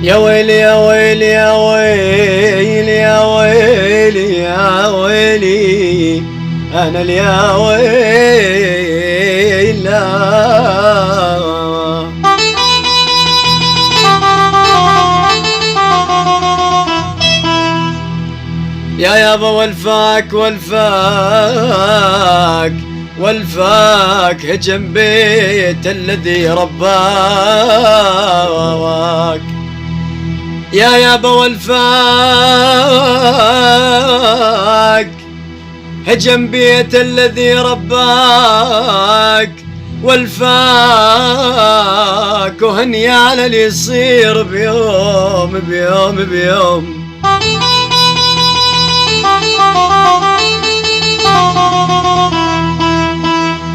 يا ويلي يا ويلي يا ويلي يا ويلي يا ويلي أنا اليا ويلا. يا يابا والفاك والفاك والفاك هجم بيت الذي رباك. يا يابا والفاك هجم بيت الذي رباك، والفاك وهنيال اللي يصير بيوم بيوم بيوم.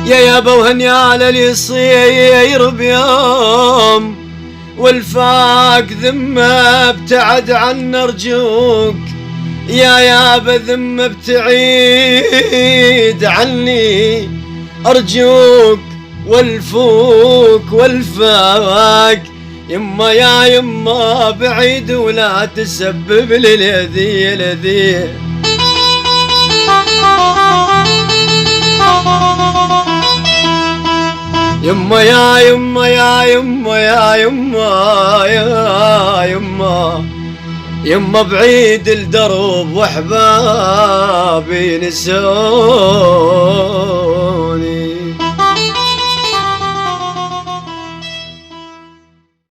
يا يابا وهنيال اللي يصير بيوم، والفاك ذمه ابتعد عنا ارجوك. يا يابا ذمه ابتعيد عني ارجوك، والفوك والفاك يما يا يما بعيد ولا تسبب لي الأذية الأذية. يما يا يما يا يما يا يما يا يما يما بعيد الدرب واحبابي نسوك.